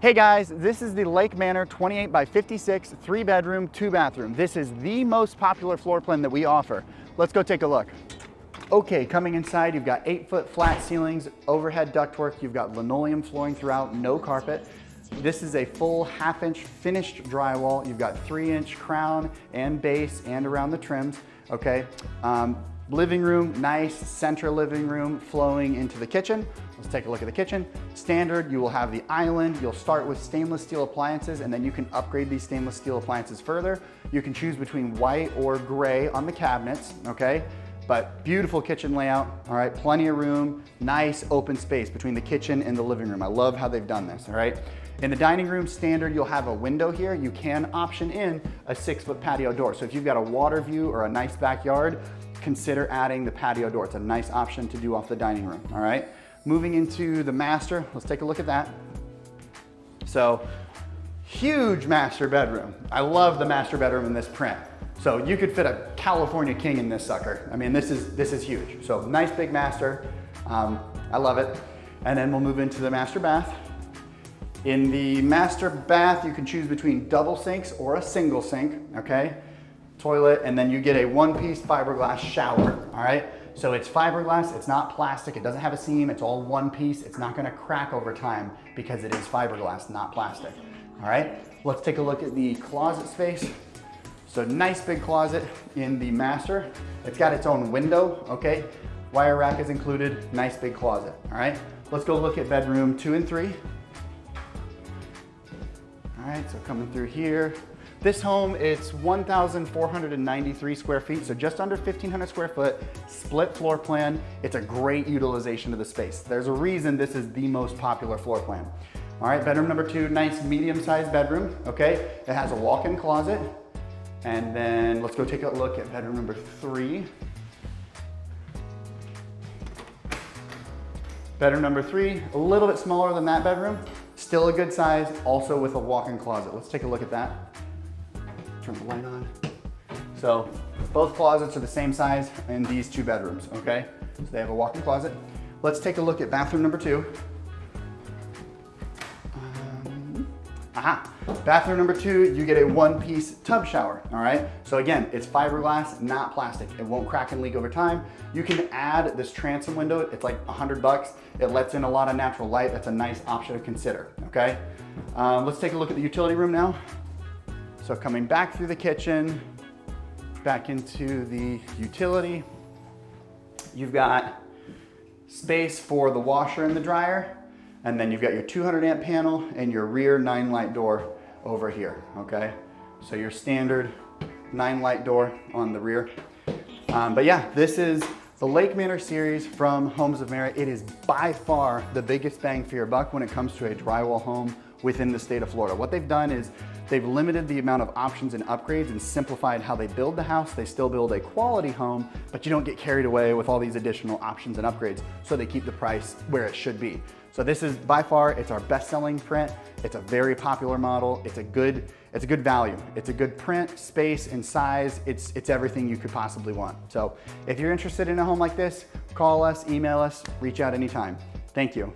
Hey guys, this is the Lake Manor 28 by 56, 3-bedroom, 2-bathroom. This is the most popular floor plan that we offer. Let's go take a look. Okay, coming inside, you've got 8-foot flat ceilings, overhead ductwork, you've got linoleum flooring throughout, no carpet. This is a full 1/2-inch finished drywall. You've got 3-inch crown and base and around the trims, okay? Living room, nice center living room flowing into the kitchen. Let's take a look at the kitchen. Standard, you will have the island. You'll start with stainless steel appliances and then you can upgrade these stainless steel appliances further. You can choose between white or gray on the cabinets, okay? But beautiful kitchen layout, all right? Plenty of room, nice open space between the kitchen and the living room. I love how they've done this, all right? In the dining room standard, you'll have a window here. You can option in a 6-foot patio door. So if you've got a water view or a nice backyard, consider adding the patio door. It's a nice option to do off the dining room, all right? Moving into the master, let's take a look at that. So, huge master bedroom. I love the master bedroom in this print. So you could fit a California king in this sucker. I mean, this is huge. So nice big master, I love it. And then we'll move into the master bath. In the master bath, you can choose between double sinks or a single sink, okay? Toilet, and then you get a 1-piece fiberglass shower, all right? So it's fiberglass, it's not plastic, it doesn't have a seam, it's all one piece. It's not gonna crack over time because it is fiberglass, not plastic, all right? Let's take a look at the closet space. So nice big closet in the master. It's got its own window, okay? Wire rack is included, nice big closet, all right? Let's go look at bedroom 2 and 3. All right, so coming through here. This home, it's 1,493 square feet, so just under 1,500 square foot, split floor plan. It's a great utilization of the space. There's a reason this is the most popular floor plan. All right, bedroom number 2, nice medium-sized bedroom, okay? It has a walk-in closet. And then let's go take a look at bedroom number 3. Bedroom number 3, a little bit smaller than that bedroom. Still a good size, also with a walk-in closet. Let's take a look at that. Turn the light on. So both closets are the same size in these 2 bedrooms, okay? So they have a walk-in closet. Let's take a look at bathroom number 2. Bathroom number 2, you get a 1-piece tub shower, all right? So again, it's fiberglass, not plastic. It won't crack and leak over time. You can add this transom window. It's like $100. It lets in a lot of natural light. That's a nice option to consider, okay? Let's take a look at the utility room now. So coming back through the kitchen, back into the utility, you've got space for the washer and the dryer, and then you've got your 200 amp panel and your rear 9-light door over here, okay? So your standard 9-light door on the rear. But yeah, this is the Lake Manor series from Homes of Merit. It is by far the biggest bang for your buck when it comes to a drywall home within the state of Florida. What they've done is they've limited the amount of options and upgrades and simplified how they build the house. They still build a quality home, but you don't get carried away with all these additional options and upgrades, so they keep the price where it should be. So this is by far, it's our best-selling print. It's a very popular model. It's a good value. It's a good print, space, and size. It's everything you could possibly want. So if you're interested in a home like this, call us, email us, reach out anytime. Thank you.